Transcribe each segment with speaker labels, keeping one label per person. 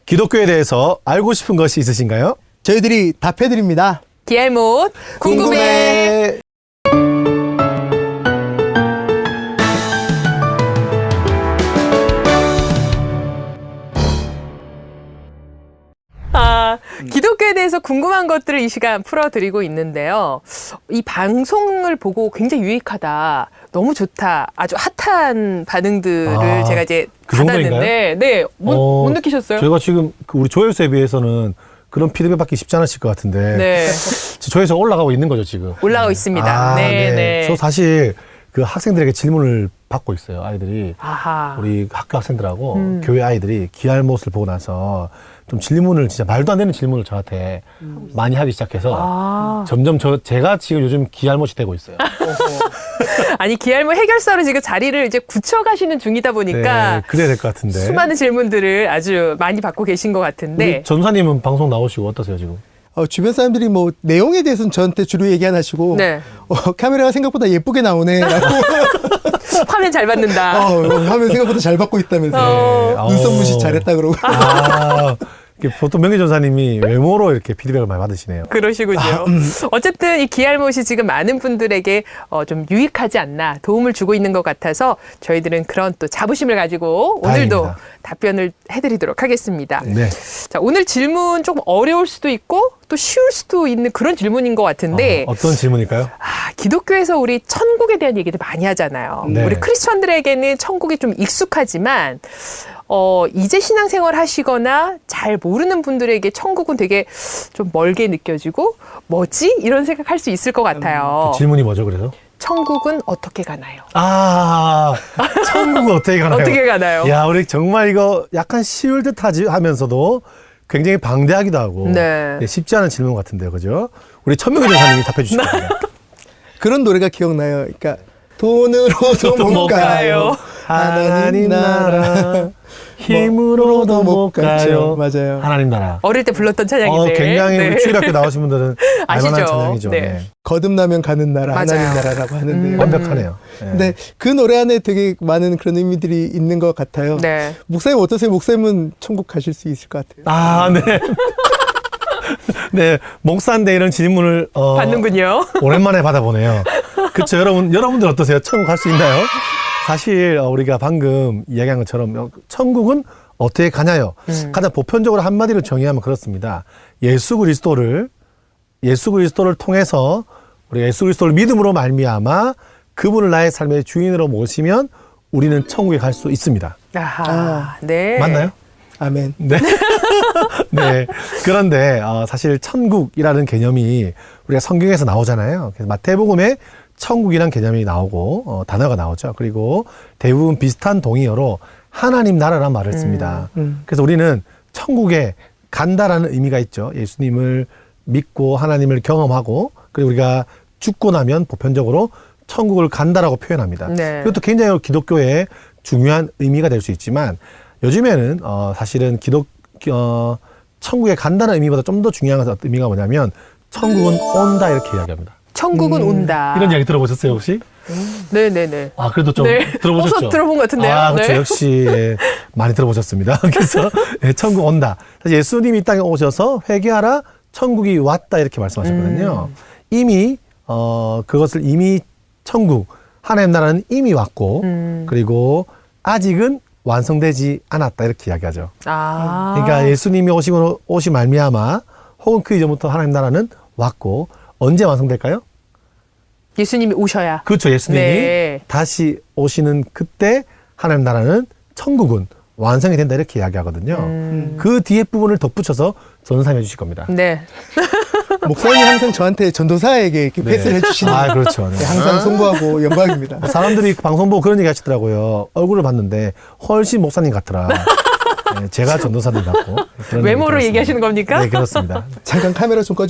Speaker 1: 기독교에 대해서 알고 싶은 것이 있으신가요?
Speaker 2: 저희들이 답해드립니다.
Speaker 3: 기알못 궁금해. 기독교에 대해서 궁금한 것들을 이 시간 풀어드리고 있는데요. 이 방송을 보고 굉장히 유익하다, 너무 좋다, 아주 핫한 반응들을 제가 이제
Speaker 1: 그
Speaker 3: 받았는데, 네, 못 느끼셨어요?
Speaker 1: 저희가 지금 우리 조회수에 비해서는 그런 피드백 받기 쉽지 않으실 것 같은데
Speaker 3: 네,
Speaker 1: 조회수 올라가고 있는 거죠 지금?
Speaker 3: 올라가고 있습니다. 네.
Speaker 1: 저 사실 그 학생들에게 질문을 받고 있어요. 아이들이
Speaker 3: 아하.
Speaker 1: 우리 학교 학생들하고 교회 아이들이 기알못을 보고 나서 좀 질문을 진짜 말도 안 되는 질문을 저한테 많이 하기 시작해서 점점 제가 지금 요즘 기알못이 되고 있어요.
Speaker 3: 아니, 기알못 해결사로 지금 자리를 이제 굳혀가시는 중이다 보니까
Speaker 1: 네, 그래야 될 것 같은데.
Speaker 3: 수많은 질문들을 아주 많이 받고 계신 것 같은데.
Speaker 1: 우리 전사님은 방송 나오시고 어떠세요 지금?
Speaker 2: 주변 사람들이 뭐 내용에 대해서는 저한테 주로 얘기 안 하시고
Speaker 3: 네.
Speaker 2: 카메라가 생각보다 예쁘게 나오네라고
Speaker 3: 화면 잘 받는다.
Speaker 2: 하면 생각보다 잘 받고 있다면서 눈썹 무시 잘했다 그러고
Speaker 1: 이게 보통 명희 전사님이 외모로 이렇게 피드백을 많이 받으시네요.
Speaker 3: 그러시군요. 어쨌든 이 기알못이 지금 많은 분들에게 좀 유익하지 않나, 도움을 주고 있는 것 같아서 저희들은 그런 또 자부심을 가지고 오늘도
Speaker 1: 다행입니다.
Speaker 3: 답변을 해드리도록 하겠습니다.
Speaker 1: 네.
Speaker 3: 자, 오늘 질문 조금 어려울 수도 있고 또 쉬울 수도 있는 그런 질문인 것 같은데,
Speaker 1: 어떤 질문일까요?
Speaker 3: 기독교에서 우리 천국에 대한 얘기를 많이 하잖아요.
Speaker 1: 네.
Speaker 3: 우리 크리스천들에게는 천국이 좀 익숙하지만 이제 신앙생활 하시거나 잘 모르는 분들에게 천국은 되게 좀 멀게 느껴지고 뭐지? 이런 생각할 수 있을 것 같아요.
Speaker 1: 질문이 뭐죠 그래서?
Speaker 3: 천국은 어떻게 가나요?
Speaker 1: 천국은 어떻게 가나요?
Speaker 3: 어떻게 가나요?
Speaker 1: 야, 우리 정말 이거 약간 쉬울 듯 하면서도 굉장히 방대하기도 하고
Speaker 3: 네.
Speaker 1: 쉽지 않은 질문 같은데요. 그죠? 우리 천명희 전사님이 답해 주실 겁니다.
Speaker 2: 그런 노래가 기억나요. 그러니까 돈으로도 못 가요. 하나님 나라
Speaker 1: 힘으로도 못 가요.
Speaker 2: 맞아요.
Speaker 1: 하나님 나라.
Speaker 3: 어릴 때 불렀던 찬양인데.
Speaker 1: 굉장히
Speaker 3: 네.
Speaker 1: 우리 주일학교 나오신 분들은 알만한
Speaker 3: 아시죠?
Speaker 1: 찬양이죠.
Speaker 3: 네.
Speaker 1: 네.
Speaker 2: 거듭나면 가는 나라,
Speaker 3: 맞아요.
Speaker 2: 하나님 나라라고 하는데.
Speaker 1: 완벽하네요. 네.
Speaker 2: 근데 그 노래 안에 되게 많은 그런 의미들이 있는 것 같아요.
Speaker 3: 네.
Speaker 2: 목사님 어떠세요? 목사님은 천국 가실 수 있을 것 같아요.
Speaker 1: 네. 네, 목사인데 이런 질문을
Speaker 3: 받는군요.
Speaker 1: 오랜만에 받아보네요. 그렇죠, 여러분들 어떠세요? 천국 갈 수 있나요? 사실 우리가 방금 이야기한 것처럼 천국은 어떻게 가냐요? 가장 보편적으로 한마디로 정의하면 그렇습니다. 예수 그리스도를 통해서 우리가 예수 그리스도를 믿음으로 말미암아 그분을 나의 삶의 주인으로 모시면 우리는 천국에 갈 수 있습니다.
Speaker 3: 네.
Speaker 1: 맞나요?
Speaker 2: 아멘.
Speaker 1: 네. 네. 그런데 사실 천국이라는 개념이 우리가 성경에서 나오잖아요. 그래서 마태복음에 천국이라는 개념이 나오고 단어가 나오죠. 그리고 대부분 비슷한 동의어로 하나님 나라란 말을 씁니다. 그래서 우리는 천국에 간다라는 의미가 있죠. 예수님을 믿고 하나님을 경험하고 그리고 우리가 죽고 나면 보편적으로 천국을 간다라고 표현합니다.
Speaker 3: 네.
Speaker 1: 이것도 굉장히 기독교의 중요한 의미가 될 수 있지만 요즘에는 사실은 천국에 간다는 의미보다 좀 더 중요한 의미가 뭐냐면 천국은 온다 이렇게 이야기합니다.
Speaker 3: 천국은 온다.
Speaker 1: 이런 이야기 들어보셨어요 혹시?
Speaker 3: 네네네.
Speaker 1: 그래도 좀 들어보셨죠?
Speaker 3: 어서 들어본 것 같은데요.
Speaker 1: 그렇죠.
Speaker 3: 네.
Speaker 1: 역시 많이 들어보셨습니다. 그래서 천국 온다. 사실 예수님이 이 땅에 오셔서 회개하라 천국이 왔다 이렇게 말씀하셨거든요. 이미 그것을 이미 천국 하나님 나라는 이미 왔고 그리고 아직은 완성되지 않았다 이렇게 이야기하죠. 그러니까 예수님이 오시 말미암아 혹은 그 이전부터 하나님 나라는 왔고 언제 완성될까요?
Speaker 3: 예수님이 오셔야.
Speaker 1: 그렇죠. 예수님이
Speaker 3: 네.
Speaker 1: 다시 오시는 그때 하나님 나라는 천국은 완성이 된다 이렇게 이야기하거든요. 그 뒤에 부분을 덧붙여서 전사해 주실 겁니다.
Speaker 3: 네.
Speaker 2: 목사님이 항상 저한테 전도사에게 이렇게 패스를 해주시는
Speaker 1: 그렇죠. 네.
Speaker 2: 항상 송구하고 영광입니다.
Speaker 1: 사람들이 방송 보고 그런 얘기 하시더라고요. 얼굴을 봤는데 훨씬 목사님 같더라. 네, 제가 전도사님 같고.
Speaker 3: 외모로 얘기하시는 겁니까?
Speaker 1: 네, 그렇습니다.
Speaker 2: 잠깐 카메라 좀 꺼.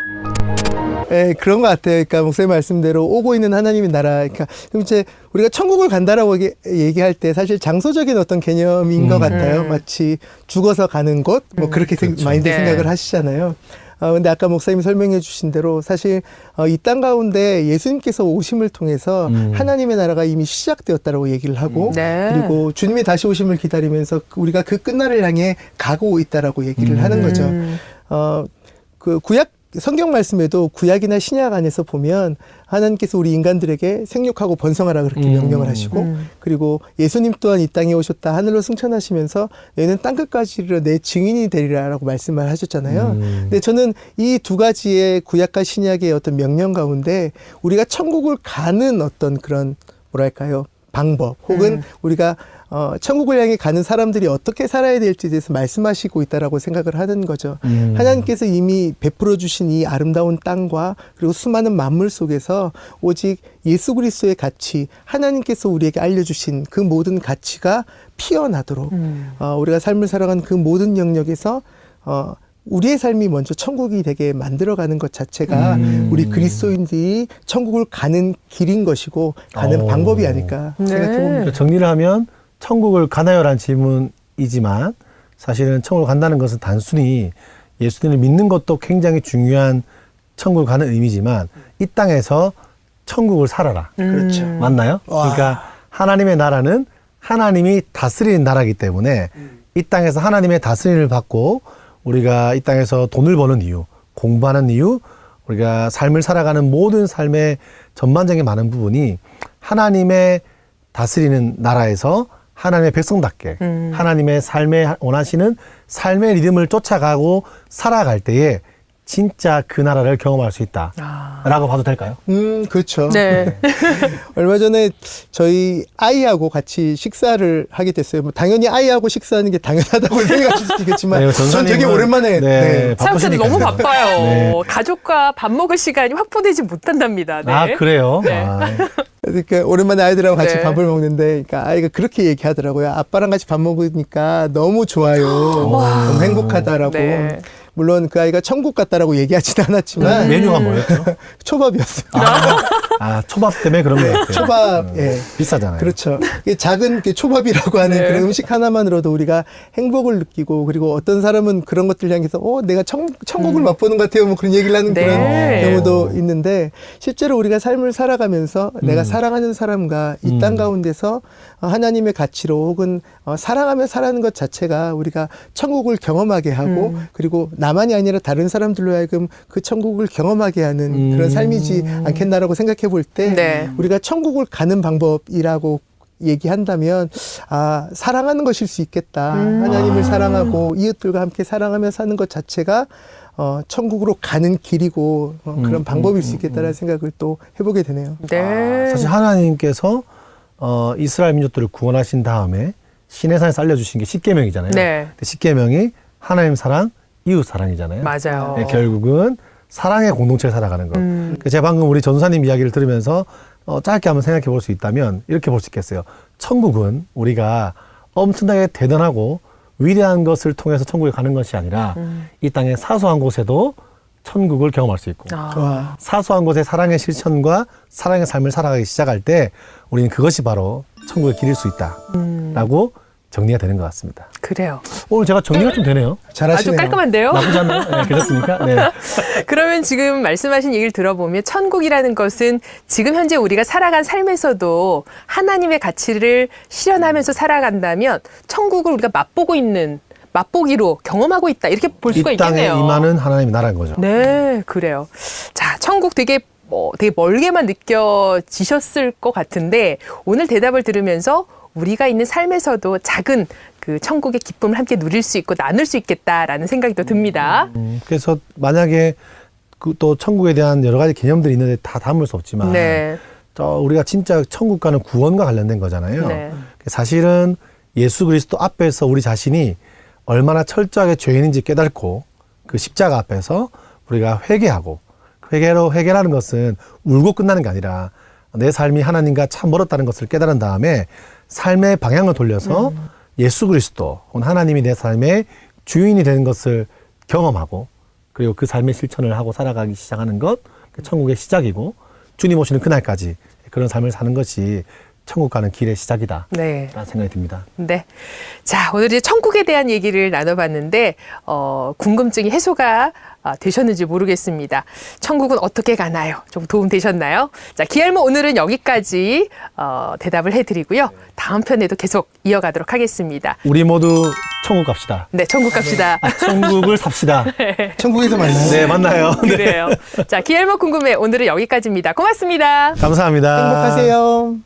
Speaker 2: 네, 그런 것 같아요. 그러니까 목사님 말씀대로 오고 있는 하나님의 나라. 그러니까 그럼 이제 우리가 천국을 간다라고 얘기할 때 사실 장소적인 어떤 개념인 것 같아요. 마치 죽어서 가는 곳, 뭐 그렇게
Speaker 1: 그렇죠.
Speaker 2: 많이들
Speaker 3: 네.
Speaker 2: 생각을 하시잖아요. 근데 아까 목사님이 설명해 주신 대로 사실 이 땅 가운데 예수님께서 오심을 통해서 하나님의 나라가 이미 시작되었다라고 얘기를 하고
Speaker 3: 네.
Speaker 2: 그리고 주님의 다시 오심을 기다리면서 우리가 그 끝날을 향해 가고 있다라고 얘기를 하는 거죠. 그 구약 성경 말씀에도 구약이나 신약 안에서 보면 하나님께서 우리 인간들에게 생육하고 번성하라 그렇게 명령을 하시고 그리고 예수님 또한 이 땅에 오셨다 하늘로 승천하시면서 너희는 땅끝까지 이르러 내 증인이 되리라라고 말씀을 하셨잖아요. 근데 저는 이 두 가지의 구약과 신약의 어떤 명령 가운데 우리가 천국을 가는 어떤 그런 뭐랄까요? 방법 혹은 우리가 천국을 향해 가는 사람들이 어떻게 살아야 될지에 대해서 말씀하시고 있다라고 생각을 하는 거죠. 하나님께서 이미 베풀어 주신 이 아름다운 땅과 그리고 수많은 만물 속에서 오직 예수 그리스도의 가치, 하나님께서 우리에게 알려주신 그 모든 가치가 피어나도록 우리가 삶을 살아가는 그 모든 영역에서 우리의 삶이 먼저 천국이 되게 만들어가는 것 자체가 우리 그리스도인들이 천국을 가는 길인 것이고 가는 방법이 아닐까 생각해봅니다.
Speaker 1: 그러니까 정리를 하면 천국을 가나요라는 질문이지만 사실은 천국을 간다는 것은 단순히 예수님을 믿는 것도 굉장히 중요한 천국을 가는 의미지만 이 땅에서 천국을 살아라.
Speaker 2: 그렇죠.
Speaker 1: 맞나요? 그러니까 하나님의 나라는 하나님이 다스리는 나라이기 때문에 이 땅에서 하나님의 다스림을 받고 우리가 이 땅에서 돈을 버는 이유, 공부하는 이유, 우리가 삶을 살아가는 모든 삶의 전반적인 많은 부분이 하나님의 다스리는 나라에서 하나님의 백성답게 하나님의 삶에 원하시는 삶의 리듬을 쫓아가고 살아갈 때에 진짜 그 나라를 경험할 수 있다라고 봐도 될까요?
Speaker 2: 그렇죠.
Speaker 3: 네.
Speaker 2: 얼마 전에 저희 아이하고 같이 식사를 하게 됐어요. 뭐 당연히 아이하고 식사하는 게 당연하다고 생각하실 수도 있겠지만
Speaker 1: 네,
Speaker 2: 전 되게 오랜만에
Speaker 1: 네,
Speaker 3: 사람들이 너무
Speaker 1: 바쁘시니까요.
Speaker 3: 바빠요.
Speaker 1: 네.
Speaker 3: 가족과 밥 먹을 시간이 확보되지 못한답니다. 네.
Speaker 1: 아 그래요?
Speaker 3: 네.
Speaker 1: 아,
Speaker 2: 그러니까 오랜만에 아이들하고 같이
Speaker 3: 네.
Speaker 2: 밥을 먹는데 그러니까 아이가 그렇게 얘기하더라고요. 아빠랑 같이 밥 먹으니까 너무 좋아요. 너무 행복하다라고.
Speaker 3: 네.
Speaker 2: 물론 그 아이가 천국 같다라고 얘기하지는 않았지만
Speaker 1: 메뉴가 뭐였죠?
Speaker 2: 초밥이었어요.
Speaker 1: 초밥 때문에 그런 거 같아요.
Speaker 2: 초밥, 예.
Speaker 1: 비싸잖아요.
Speaker 2: 그렇죠. 이게 작은 그 초밥이라고 하는
Speaker 3: 네.
Speaker 2: 그런 음식 하나만으로도 우리가 행복을 느끼고 그리고 어떤 사람은 그런 것들 향해서 내가 천국을 맛보는 것 같아요. 뭐 그런 얘기를 하는
Speaker 3: 네.
Speaker 2: 그런 경우도 있는데 실제로 우리가 삶을 살아가면서 내가 사랑하는 사람과 이 땅 가운데서 하나님의 가치로 혹은 사랑하며 살아가는 것 자체가 우리가 천국을 경험하게 하고 그리고 나만이 아니라 다른 사람들로 하여금 그 천국을 경험하게 하는 그런 삶이지 않겠나라고 생각해 볼 때
Speaker 3: 네.
Speaker 2: 우리가 천국을 가는 방법이라고 얘기한다면 사랑하는 것일 수 있겠다. 하나님을 사랑하고 이웃들과 함께 사랑하며 사는 것 자체가 천국으로 가는 길이고 그런 방법일 수 있겠다라는 생각을 또 해보게 되네요.
Speaker 3: 네.
Speaker 1: 사실 하나님께서 이스라엘 민족들을 구원하신 다음에 시내산에서 알려주신 게 십계명이잖아요.
Speaker 3: 네.
Speaker 1: 십계명이 하나님 사랑, 이웃 사랑이잖아요.
Speaker 3: 맞아요.
Speaker 1: 네, 결국은 사랑의 공동체를 살아가는 것. 그래서 제가 방금 우리 전도사님 이야기를 들으면서 짧게 한번 생각해 볼 수 있다면 이렇게 볼 수 있겠어요. 천국은 우리가 엄청나게 대단하고 위대한 것을 통해서 천국에 가는 것이 아니라 이 땅의 사소한 곳에도 천국을 경험할 수 있고
Speaker 2: 와.
Speaker 1: 사소한 곳의 사랑의 실천과 사랑의 삶을 살아가기 시작할 때 우리는 그것이 바로 천국의 길일 수 있다라고 정리가 되는 것 같습니다.
Speaker 3: 그래요.
Speaker 1: 오늘 제가 정리가 좀 되네요.
Speaker 3: 아주
Speaker 2: 잘하시네요.
Speaker 3: 깔끔한데요?
Speaker 1: 나쁘지 않나요? 네, 그렇습니까? 네.
Speaker 3: 그러면 지금 말씀하신 얘기를 들어보면 천국이라는 것은 지금 현재 우리가 살아간 삶에서도 하나님의 가치를 실현하면서 살아간다면 천국을 우리가 맛보기로 경험하고 있다. 이렇게 볼 수가
Speaker 1: 이 땅에
Speaker 3: 있겠네요.
Speaker 1: 임하는 하나님의 나라인 거죠.
Speaker 3: 네, 그래요. 자, 천국 되게 멀게만 느껴지셨을 것 같은데 오늘 대답을 들으면서 우리가 있는 삶에서도 작은 그 천국의 기쁨을 함께 누릴 수 있고 나눌 수 있겠다라는 생각이 또 듭니다.
Speaker 1: 그래서 만약에 또 천국에 대한 여러 가지 개념들이 있는데 다 담을 수 없지만
Speaker 3: 네.
Speaker 1: 우리가 진짜 천국 가는 구원과 관련된 거잖아요.
Speaker 3: 네. 사실은
Speaker 1: 예수 그리스도 앞에서 우리 자신이 얼마나 철저하게 죄인인지 깨닫고 그 십자가 앞에서 우리가 회개하고 회개라는 것은 울고 끝나는 게 아니라 내 삶이 하나님과 참 멀었다는 것을 깨달은 다음에 삶의 방향을 돌려서 예수 그리스도 혹은 하나님이 내 삶의 주인이 되는 것을 경험하고 그리고 그 삶의 실천을 하고 살아가기 시작하는 것 천국의 시작이고 주님 오시는 그날까지 그런 삶을 사는 것이 천국 가는 길의 시작이다.
Speaker 3: 네.
Speaker 1: 라는 생각이 듭니다.
Speaker 3: 네. 자, 오늘 이제 천국에 대한 얘기를 나눠봤는데, 궁금증이 해소가 되셨는지 모르겠습니다. 천국은 어떻게 가나요? 좀 도움 되셨나요? 자, 기알모 오늘은 여기까지 대답을 해드리고요. 다음 편에도 계속 이어가도록 하겠습니다.
Speaker 1: 우리 모두 천국 갑시다.
Speaker 3: 네, 천국 갑시다.
Speaker 1: 천국을 삽시다.
Speaker 2: 천국에서 만나요.
Speaker 1: 네, 만나요. 네.
Speaker 3: 그래요. 자, 기알모 궁금해 오늘은 여기까지입니다. 고맙습니다.
Speaker 1: 감사합니다.
Speaker 2: 행복하세요.